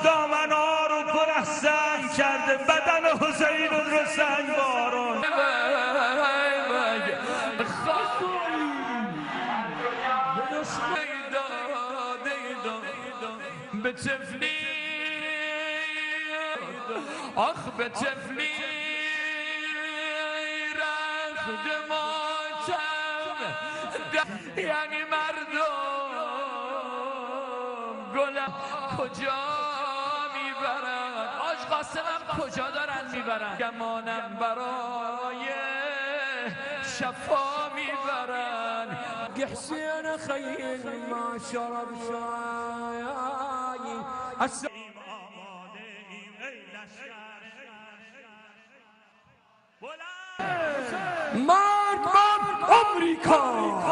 دامنا رو پر از سنگ کرده، بدن حسین رو سنگ بارون. به طفلی آخ به طفلی رخت ماتم، یعنی مردم گلم کجا میبرن، آج قاسمم کجا دارن میبرن، گمانم برای شفا میبرن. حسین خیل ما شرب شایی مرد آمریکا.